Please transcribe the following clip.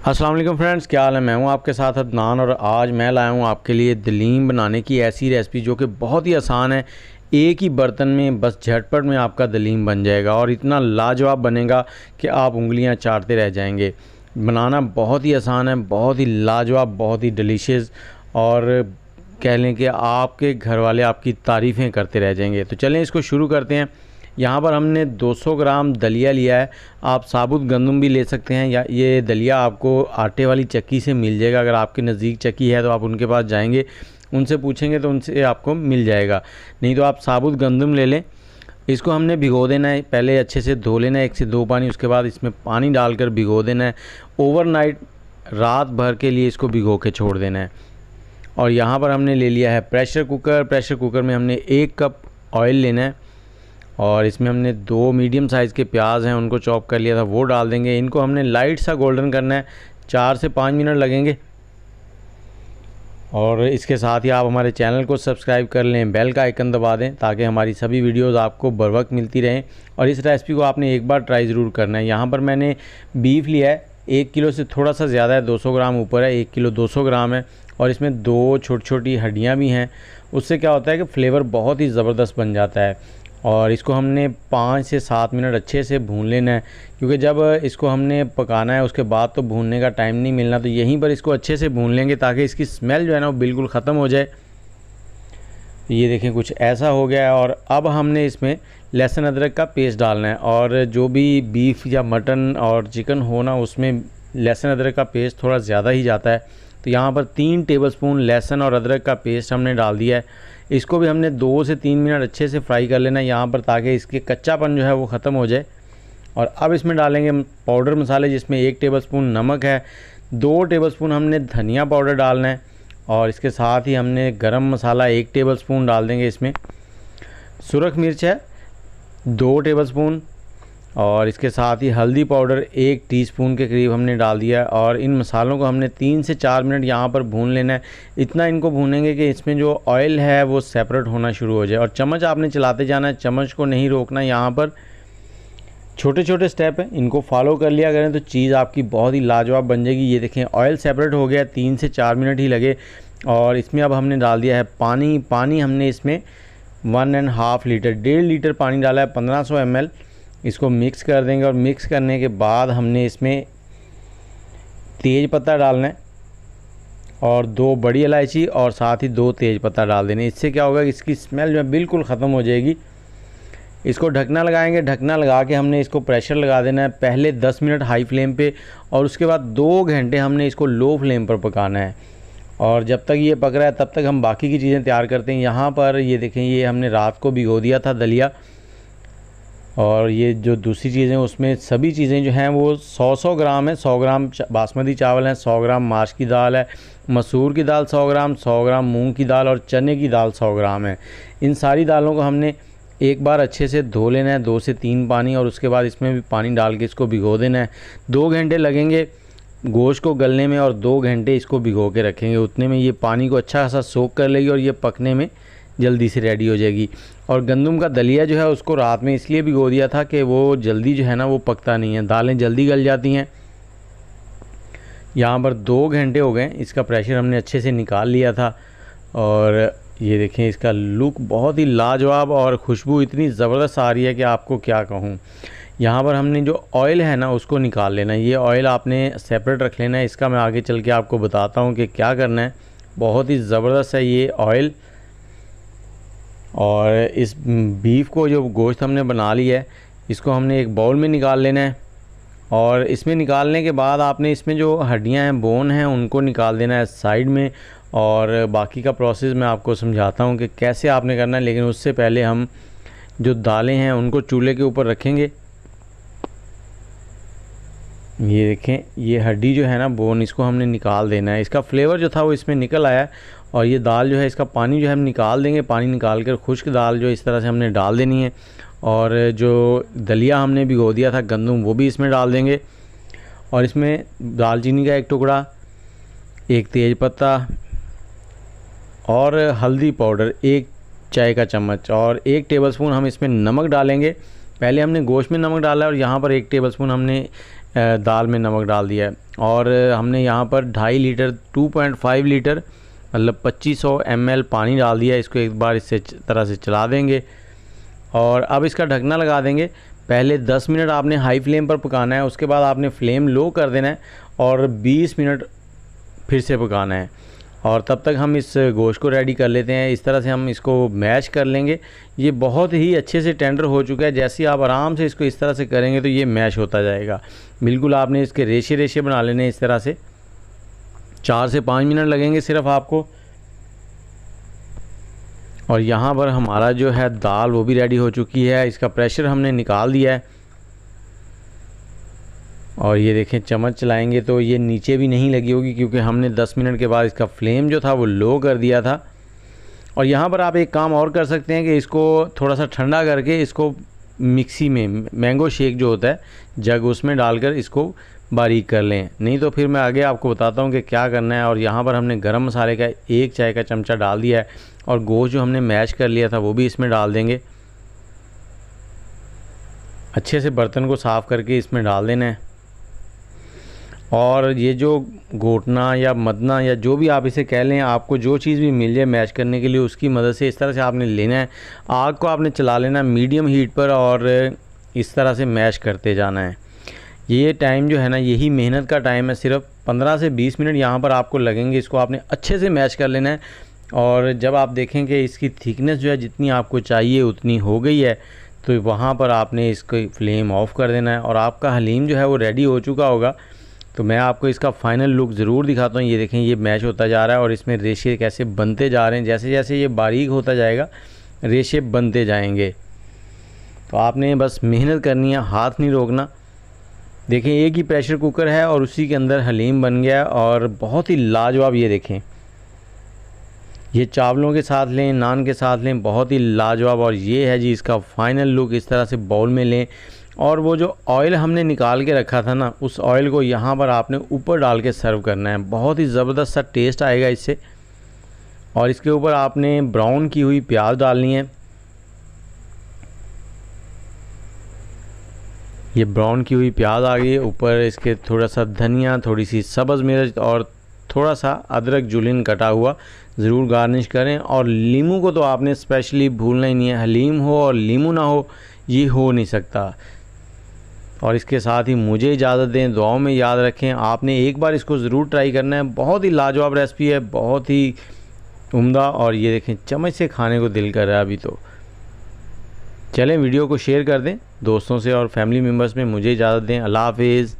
अस्सलाम वालेकुम फ्रेंड्स, क्या हाल है। मैं हूं आपके साथ अदनान और आज मैं लाया हूं आपके लिए दलीम बनाने की ऐसी रेसिपी जो कि बहुत ही आसान है। एक ही बर्तन में बस झटपट में आपका दलीम बन जाएगा और इतना लाजवाब बनेगा कि आप उंगलियां चाटते रह जाएंगे। बनाना बहुत ही आसान है, बहुत ही लाजवाब, बहुत ही डिलीशियस और कह लें कि आपके घर वाले आपकी तारीफ़ें करते रह जाएंगे। तो चलें इसको शुरू करते हैं। यहाँ पर हमने 200 ग्राम दलिया लिया है। आप साबुत गंदम भी ले सकते हैं या ये दलिया आपको आटे वाली चक्की से मिल जाएगा। अगर आपके नज़दीक चक्की है तो आप उनके पास जाएंगे, उनसे पूछेंगे तो उनसे आपको मिल जाएगा, नहीं तो आप साबुत गंदम ले लें। इसको हमने भिगो देना है, पहले अच्छे से धो लेना है 1 से 2 पानी, उसके बाद इसमें पानी डालकर भिगो देना है। ओवरनाइट रात भर के लिए इसको भिगो के छोड़ देना है। और यहाँ पर हमने ले लिया है प्रेशर कुकर। प्रेशर कुकर में हमने 1 कप ऑयल लेना है और इसमें हमने 2 मीडियम साइज़ के प्याज हैं, उनको चॉप कर लिया था, वो डाल देंगे। इनको हमने लाइट सा गोल्डन करना है, 4 से 5 मिनट लगेंगे। और इसके साथ ही आप हमारे चैनल को सब्सक्राइब कर लें, बेल का आइकन दबा दें ताकि हमारी सभी वीडियोस आपको बर वक्त मिलती रहें। और इस रेसिपी को आपने एक बार ट्राई ज़रूर करना है। यहाँ पर मैंने बीफ लिया है, 1 किलो से थोड़ा सा ज़्यादा है, 200 ग्राम ऊपर है, 1 किलो 200 ग्राम है। और इसमें 2 छोटी छोटी हड्डियाँ भी हैं। उससे क्या होता है कि फ्लेवर बहुत ही ज़बरदस्त बन जाता है। और इसको हमने 5 से 7 मिनट अच्छे से भून लेना है, क्योंकि जब इसको हमने पकाना है उसके बाद तो भूनने का टाइम नहीं मिलना, तो यहीं पर इसको अच्छे से भून लेंगे ताकि इसकी स्मेल जो है ना वो बिल्कुल ख़त्म हो जाए। ये देखें कुछ ऐसा हो गया है। और अब हमने इसमें लहसुन अदरक का पेस्ट डालना है। और जो भी बीफ या मटन और चिकन हो ना, उसमें लहसुन अदरक का पेस्ट थोड़ा ज़्यादा ही जाता है। तो यहाँ पर 3 टेबलस्पून लहसुन और अदरक का पेस्ट हमने डाल दिया है। इसको भी हमने 2 से 3 मिनट अच्छे से फ्राई कर लेना है यहाँ पर, ताकि इसके कच्चापन जो है वो ख़त्म हो जाए। और अब इसमें डालेंगे पाउडर मसाले, जिसमें 1 टेबलस्पून नमक है, 2 टेबलस्पून हमने धनिया पाउडर डालना है और इसके साथ ही हमने गरम मसाला 1 टेबलस्पून डाल देंगे। इसमें सुरख मिर्च है 2 टेबलस्पून और इसके साथ ही हल्दी पाउडर 1 टीस्पून के करीब हमने डाल दिया है। और इन मसालों को हमने 3 से 4 मिनट यहाँ पर भून लेना है। इतना इनको भूनेंगे कि इसमें जो ऑयल है वो सेपरेट होना शुरू हो जाए। और चम्मच आपने चलाते जाना है, चम्मच को नहीं रोकना। यहाँ पर छोटे छोटे स्टेप हैं, इनको फॉलो कर लिया करें तो चीज़ आपकी बहुत ही लाजवाब बन जाएगी। ये देखें ऑयल सेपरेट हो गया, 3 से 4 मिनट ही लगे। और इसमें अब हमने डाल दिया है पानी हमने इसमें 1.5 लीटर, 1.5 लीटर पानी डाला है, 1500 ml। इसको मिक्स कर देंगे और मिक्स करने के बाद हमने इसमें तेज़ पत्ता डालना है और 2 बड़ी इलायची और साथ ही 2 तेज़ पत्ता डाल देने। इससे क्या होगा कि इसकी स्मेल जो है बिल्कुल ख़त्म हो जाएगी। इसको ढकना लगाएंगे, ढकना लगा के हमने इसको प्रेशर लगा देना है, पहले 10 मिनट हाई फ्लेम पे और उसके बाद 2 घंटे हमने इसको लो फ्लेम पर पकाना है। और जब तक ये पक रहा है तब तक हम बाकी की चीज़ें तैयार करते हैं। यहाँ पर ये देखें, ये हमने रात को भिगो दिया था दलिया। और ये जो दूसरी चीज़ें उसमें सभी चीज़ें जो हैं वो 100 ग्राम है। 100 ग्राम बासमती चावल है, 100 ग्राम माश की दाल है, मसूर की दाल 100 ग्राम, 100 ग्राम मूंग की दाल और चने की दाल 100 ग्राम है। इन सारी दालों को हमने एक बार अच्छे से धो लेना है, 2 से 3 पानी, और उसके बाद इसमें भी पानी डाल के इसको भिगो देना है। 2 घंटे लगेंगे गोश्त को गलने में और 2 घंटे इसको भिगो के रखेंगे। उतने में ये पानी को अच्छा खासा सोख कर लेगी और ये पकने में जल्दी से रेडी हो जाएगी। और गंदम का दलिया जो है उसको रात में इसलिए भिगो दिया था कि वो जल्दी जो है ना वो पकता नहीं है, दालें जल्दी गल जाती हैं। यहाँ पर 2 घंटे हो गए, इसका प्रेशर हमने अच्छे से निकाल लिया था। और ये देखें इसका लुक बहुत ही लाजवाब और खुशबू इतनी ज़बरदस्त आ रही है कि आपको क्या कहूँ। यहाँ पर हमने जो ऑयल है ना उसको निकाल लेना है। ये ऑयल आपने सेपरेट रख लेना है, इसका मैं आगे चल के आपको बताता हूँ कि क्या करना है। बहुत ही ज़बरदस्त है ये ऑयल। और इस बीफ को जो गोश्त हमने बना लिया है इसको हमने एक बाउल में निकाल लेना है। और इसमें निकालने के बाद आपने इसमें जो हड्डियां हैं, बोन हैं, उनको निकाल देना है साइड में। और बाकी का प्रोसेस मैं आपको समझाता हूं कि कैसे आपने करना है, लेकिन उससे पहले हम जो दालें हैं उनको चूल्हे के ऊपर रखेंगे। ये देखें, ये हड्डी जो है ना बोन, इसको हमने निकाल देना है। इसका फ्लेवर जो था वो इसमें निकल आया। और ये दाल जो है इसका पानी जो है हम निकाल देंगे। पानी निकाल कर खुश्क दाल जो इस तरह से हमने डाल देनी है। और जो दलिया हमने भिगो दिया था गंदम, वो भी इसमें डाल देंगे। और इसमें दालचीनी का 1 टुकड़ा, 1 तेज़ पत्ता और हल्दी पाउडर 1 चाय का चम्मच और 1 टेबलस्पून हम इसमें नमक डालेंगे। पहले हमने गोश्त में नमक डाला है और यहाँ पर 1 टेबलस्पून हमने दाल में नमक डाल दिया है। और हमने यहाँ पर 2.5 लीटर 2.5 लीटर मतलब 2500 ml पानी डाल दिया। इसको एक बार इस तरह से चला देंगे और अब इसका ढकना लगा देंगे। पहले 10 मिनट आपने हाई फ्लेम पर पकाना है, उसके बाद आपने फ्लेम लो कर देना है और 20 मिनट फिर से पकाना है। और तब तक हम इस गोश्त को रेडी कर लेते हैं। इस तरह से हम इसको मैश कर लेंगे। ये बहुत ही अच्छे से टेंडर हो चुका है। जैसे ही आप आराम से इसको इस तरह से करेंगे तो ये मैश होता जाएगा। बिल्कुल आपने इसके रेशे रेशे बना लेने इस तरह से। 4 से 5 मिनट लगेंगे सिर्फ आपको। और यहाँ पर हमारा जो है दाल वो भी रेडी हो चुकी है। इसका प्रेशर हमने निकाल दिया है और ये देखें चम्मच चलाएंगे तो ये नीचे भी नहीं लगी होगी, क्योंकि हमने 10 मिनट के बाद इसका फ्लेम जो था वो लो कर दिया था। और यहाँ पर आप एक काम और कर सकते हैं कि इसको थोड़ा सा ठंडा करके इसको मिक्सी में मैंगो शेक जो होता है जग उसमें डालकर इसको बारीक कर लें। नहीं तो फिर मैं आगे आपको बताता हूँ कि क्या करना है। और यहाँ पर हमने गरम मसाले का 1 चाय का चमचा डाल दिया है और गोश्त जो हमने मैश कर लिया था वो भी इसमें डाल देंगे। अच्छे से बर्तन को साफ़ करके इसमें डाल देना है। और ये जो घोटना या मदना या जो भी आप इसे कह लें, आपको जो चीज़ भी मिल जाए मैश करने के लिए उसकी मदद से इस तरह से आपने लेना है। आग को आपने चला लेना मीडियम हीट पर और इस तरह से मैश करते जाना है। ये टाइम जो है ना, यही मेहनत का टाइम है। सिर्फ 15 से 20 मिनट यहाँ पर आपको लगेंगे। इसको आपने अच्छे से मैश कर लेना है। और जब आप देखें कि इसकी थिकनेस जो है जितनी आपको चाहिए उतनी हो गई है तो वहाँ पर आपने इसको फ्लेम ऑफ़ कर देना है और आपका हलीम जो है वो रेडी हो चुका होगा। तो मैं आपको इसका फ़ाइनल लुक ज़रूर दिखाता हूँ। ये देखें ये मैश होता जा रहा है और इसमें रेशे कैसे बनते जा रहे हैं। जैसे जैसे ये बारीक होता जाएगा रेशे बनते जाएंगे। तो आपने बस मेहनत करनी है, हाथ नहीं रोकना। देखें एक ही प्रेशर कुकर है और उसी के अंदर हलीम बन गया और बहुत ही लाजवाब। ये देखें ये चावलों के साथ लें, नान के साथ लें, बहुत ही लाजवाब। और ये है जी इसका फ़ाइनल लुक। इस तरह से बाउल में लें और वो जो ऑयल हमने निकाल के रखा था ना, उस ऑयल को यहाँ पर आपने ऊपर डाल के सर्व करना है। बहुत ही ज़बरदस्त सा टेस्ट आएगा इससे। और इसके ऊपर आपने ब्राउन की हुई प्याज डालनी है। ये ब्राउन की हुई प्याज आ गई है। ऊपर इसके थोड़ा सा धनिया, थोड़ी सी सब्ज़ मिर्च और थोड़ा सा अदरक जुलिन कटा हुआ ज़रूर गार्निश करें। और नींबू को तो आपने स्पेशली भूलना ही नहीं है। हलीम हो और नींबू ना हो ये हो नहीं सकता। और इसके साथ ही मुझे इजाज़त दें, दुआओं में याद रखें। आपने एक बार इसको ज़रूर ट्राई करना है। बहुत ही लाजवाब रेसिपी है, बहुत ही उम्दा। और ये देखें चम्मच से खाने को दिल कर रहा है अभी तो। चलें वीडियो को शेयर कर दें दोस्तों से और फैमिली मेम्बर्स में। मुझे इजाज़त दें। अल्लाह हाफिज़।